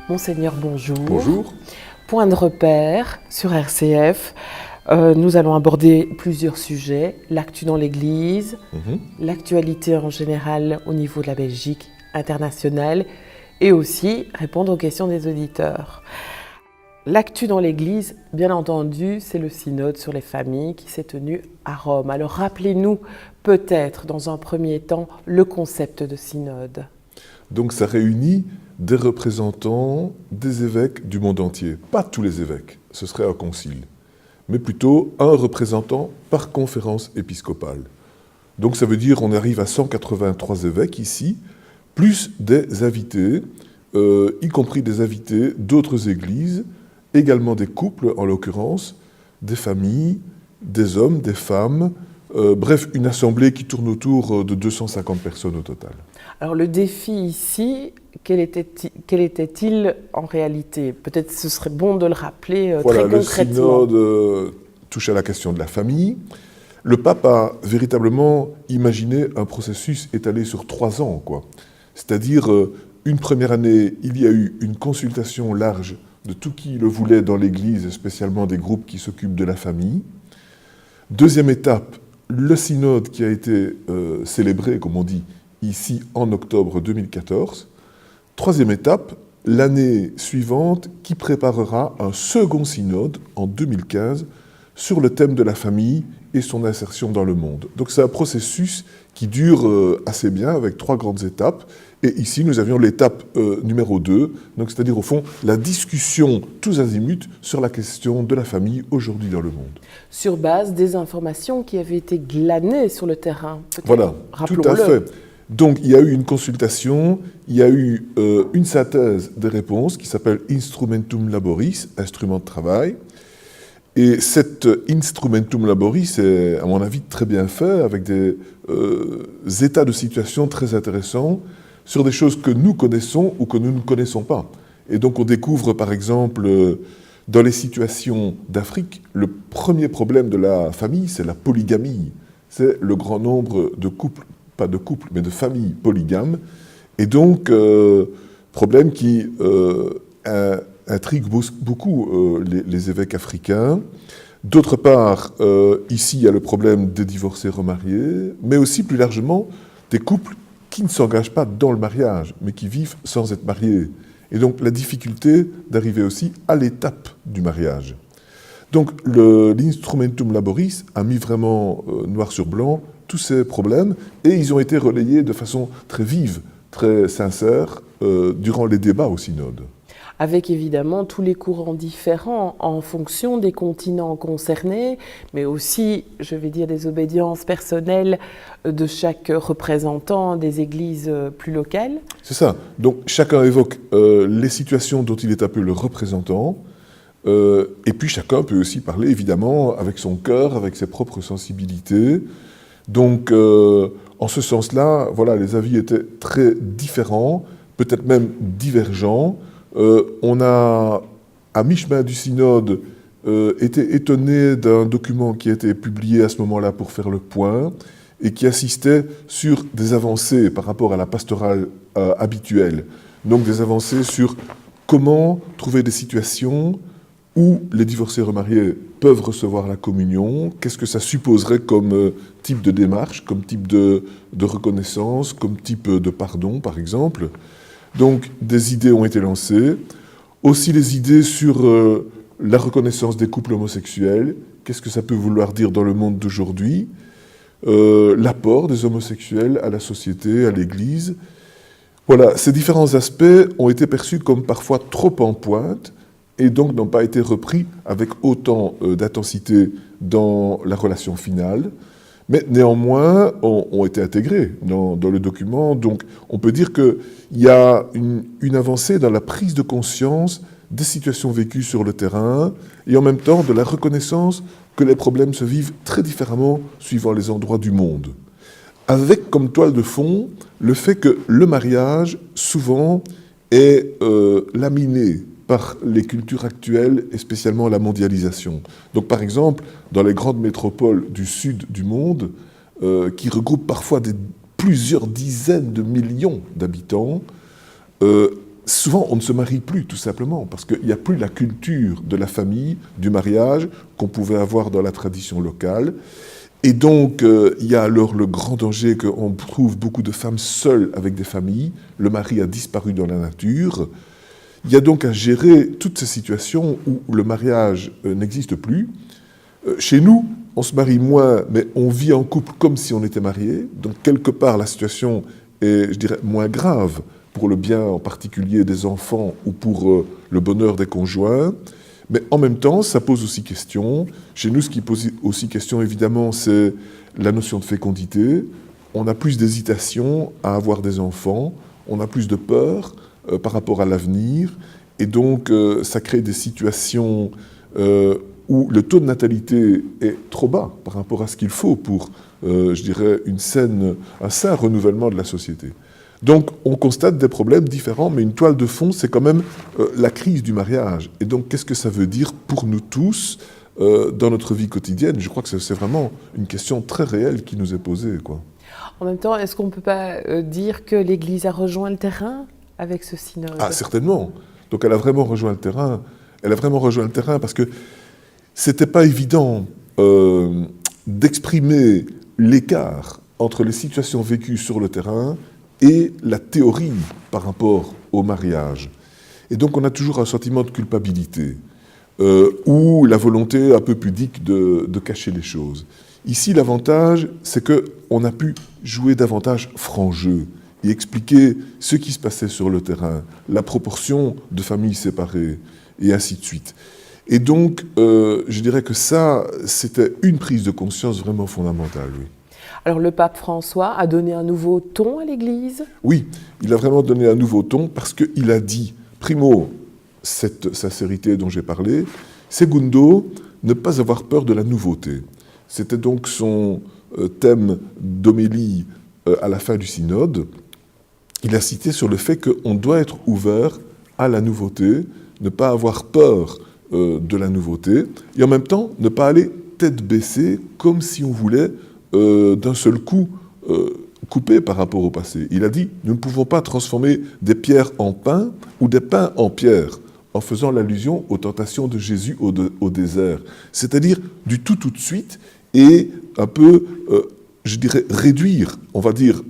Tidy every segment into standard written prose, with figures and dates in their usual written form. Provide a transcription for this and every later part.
Monseigneur, bonjour. Bonjour. Point de repère sur RCF. Nous allons aborder plusieurs sujets. L'actu dans l'Église, l'actualité en général au niveau de la Belgique internationale et aussi répondre aux questions des auditeurs. L'actu dans l'Église, bien entendu, c'est le synode sur les familles qui s'est tenu à Rome. Alors rappelez-nous peut-être dans un premier temps le concept de synode. Donc ça réunit des représentants des évêques du monde entier. Pas tous les évêques, ce serait un concile, mais plutôt un représentant par conférence épiscopale. Donc ça veut dire qu'on arrive à 183 évêques ici, plus des invités, y compris des invités d'autres églises, également des couples en l'occurrence, des familles, des hommes, des femmes, bref, une assemblée qui tourne autour de 250 personnes au total. Alors le défi ici, quel était-il en réalité? Peut-être ce serait bon de le rappeler très concrètement. Le synode touche à la question de la famille. Le pape a véritablement imaginé un processus étalé sur 3 ans, quoi. C'est-à-dire, une première année, il y a eu une consultation large de tout qui le voulait dans l'Église, spécialement des groupes qui s'occupent de la famille. Deuxième étape, le synode qui a été célébré, comme on dit, ici en octobre 2014. Troisième étape, l'année suivante qui préparera un second synode en 2015 sur le thème de la famille et son insertion dans le monde. Donc c'est un processus qui dure assez bien avec 3 grandes étapes. Et ici, nous avions l'étape numéro 2, donc c'est-à-dire au fond la discussion tous azimuts sur la question de la famille aujourd'hui dans le monde. Sur base des informations qui avaient été glanées sur le terrain. Voilà, tout à fait. Donc il y a eu une consultation, il y a eu une synthèse des réponses qui s'appelle Instrumentum Laboris, instrument de travail. Et cet Instrumentum Laboris est, à mon avis, très bien fait, avec des états de situation très intéressants sur des choses que nous connaissons ou que nous ne connaissons pas. Et donc on découvre, par exemple, dans les situations d'Afrique, le premier problème de la famille, c'est la polygamie. C'est le grand nombre de couples, pas de couples, mais de familles polygames. Et donc, problème qui intrigue beaucoup les évêques africains. D'autre part, ici, il y a le problème des divorcés remariés, mais aussi plus largement des couples qui ne s'engagent pas dans le mariage, mais qui vivent sans être mariés. Et donc la difficulté d'arriver aussi à l'étape du mariage. Donc l'Instrumentum Laboris a mis vraiment noir sur blanc tous ces problèmes, et ils ont été relayés de façon très vive, très sincère, durant les débats au synode. Avec évidemment tous les courants différents en fonction des continents concernés, mais aussi, je vais dire, des obédiences personnelles de chaque représentant des églises plus locales. C'est ça. Donc chacun évoque les situations dont il est un peu le représentant, et puis chacun peut aussi parler évidemment avec son cœur, avec ses propres sensibilités. Donc en ce sens-là, voilà, les avis étaient très différents, peut-être même divergents. On a, à mi-chemin du synode, été étonné d'un document qui a été publié à ce moment-là pour faire le point et qui insistait sur des avancées par rapport à la pastorale habituelle. Donc des avancées sur comment trouver des situations où les divorcés remariés peuvent recevoir la communion, qu'est-ce que ça supposerait comme type de démarche, comme type de reconnaissance, comme type de pardon, par exemple. Donc, des idées ont été lancées. Aussi les idées sur la reconnaissance des couples homosexuels. Qu'est-ce que ça peut vouloir dire dans le monde d'aujourd'hui? L'apport des homosexuels à la société, à l'Église. Voilà, ces différents aspects ont été perçus comme parfois trop en pointe et donc n'ont pas été repris avec autant d'intensité dans la relation finale. Mais néanmoins, ont été intégrés dans le document. Donc, on peut dire qu'il y a une avancée dans la prise de conscience des situations vécues sur le terrain et en même temps de la reconnaissance que les problèmes se vivent très différemment suivant les endroits du monde. Avec comme toile de fond le fait que le mariage, souvent, est laminé par les cultures actuelles et spécialement la mondialisation. Donc par exemple, dans les grandes métropoles du sud du monde, qui regroupent parfois plusieurs dizaines de millions d'habitants, souvent, on ne se marie plus, tout simplement, parce qu'il n'y a plus la culture de la famille, du mariage, qu'on pouvait avoir dans la tradition locale. Et donc, il y a alors le grand danger qu'on trouve beaucoup de femmes seules avec des familles. Le mari a disparu dans la nature. Il y a donc à gérer toutes ces situations où le mariage n'existe plus. Chez nous, on se marie moins, mais on vit en couple comme si on était marié. Donc, quelque part, la situation est, je dirais, moins grave pour le bien en particulier des enfants ou pour le bonheur des conjoints. Mais en même temps, ça pose aussi question. Chez nous, ce qui pose aussi question, évidemment, c'est la notion de fécondité. On a plus d'hésitation à avoir des enfants, on a plus de peur par rapport à l'avenir. Et donc, ça crée des situations où le taux de natalité est trop bas par rapport à ce qu'il faut pour, je dirais, un sain renouvellement de la société. Donc, on constate des problèmes différents, mais une toile de fond, c'est quand même la crise du mariage. Et donc, qu'est-ce que ça veut dire pour nous tous dans notre vie quotidienne? Je crois que c'est vraiment une question très réelle qui nous est posée, quoi. En même temps, est-ce qu'on ne peut pas dire que l'Église a rejoint le terrain avec ce synode? Ah, certainement. Donc, elle a vraiment rejoint le terrain. Elle a vraiment rejoint le terrain parce que c'était pas évident d'exprimer l'écart entre les situations vécues sur le terrain et la théorie par rapport au mariage. Et donc on a toujours un sentiment de culpabilité, ou la volonté un peu pudique de cacher les choses. Ici, l'avantage, c'est qu'on a pu jouer davantage franc jeu et expliquer ce qui se passait sur le terrain, la proportion de familles séparées, et ainsi de suite. Et donc, je dirais que ça, c'était une prise de conscience vraiment fondamentale, oui. Alors le pape François a donné un nouveau ton à l'Église? Oui, il a vraiment donné un nouveau ton parce qu'il a dit, primo, cette sincérité dont j'ai parlé, secundo, ne pas avoir peur de la nouveauté. C'était donc son thème d'homélie à la fin du synode. Il a cité sur le fait qu'on doit être ouvert à la nouveauté, ne pas avoir peur de la nouveauté, et en même temps ne pas aller tête baissée comme si on voulait d'un seul coup couper par rapport au passé. Il a dit, nous ne pouvons pas transformer des pierres en pain ou des pains en pierres, en faisant l'allusion aux tentations de Jésus au désert. C'est-à-dire du tout de suite et un peu, je dirais, réduire, on va dire,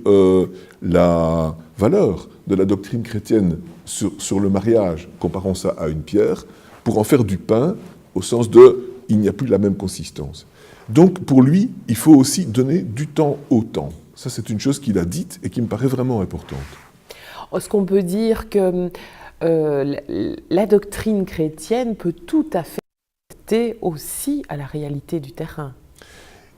la valeur de la doctrine chrétienne sur le mariage, comparons ça à une pierre, pour en faire du pain, au sens de, il n'y a plus la même consistance. Donc, pour lui, il faut aussi donner du temps au temps. Ça, c'est une chose qu'il a dite et qui me paraît vraiment importante. Est-ce qu'on peut dire que la doctrine chrétienne peut tout à fait adapter aussi à la réalité du terrain?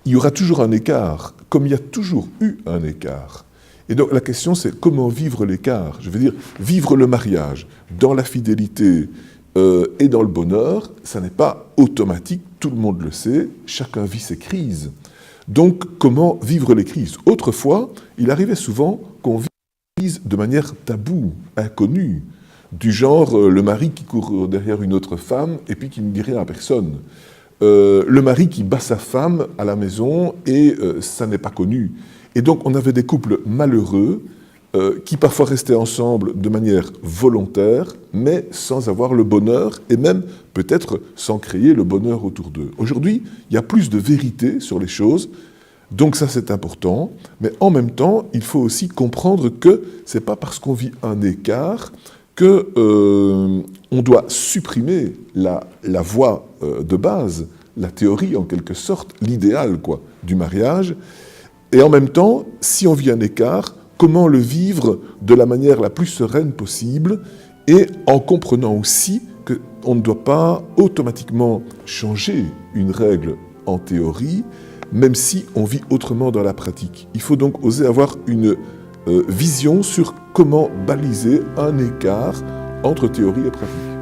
Il y aura toujours un écart, comme il y a toujours eu un écart. Et donc, la question, c'est comment vivre l'écart? Je veux dire, vivre le mariage dans la fidélité et dans le bonheur, ça n'est pas automatique, tout le monde le sait, chacun vit ses crises. Donc, comment vivre les crises? Autrefois, il arrivait souvent qu'on vit les crises de manière taboue, inconnue, du genre le mari qui court derrière une autre femme et puis qui ne dit rien à personne. Le mari qui bat sa femme à la maison et ça n'est pas connu. Et donc, on avait des couples malheureux qui parfois restaient ensemble de manière volontaire, mais sans avoir le bonheur, et même peut-être sans créer le bonheur autour d'eux. Aujourd'hui, il y a plus de vérité sur les choses, donc ça c'est important, mais en même temps, il faut aussi comprendre que ce n'est pas parce qu'on vit un écart qu'on doit supprimer la voie de base, la théorie en quelque sorte, l'idéal du mariage, et en même temps, si on vit un écart, comment le vivre de la manière la plus sereine possible et en comprenant aussi qu'on ne doit pas automatiquement changer une règle en théorie, même si on vit autrement dans la pratique. Il faut donc oser avoir une vision sur comment baliser un écart entre théorie et pratique.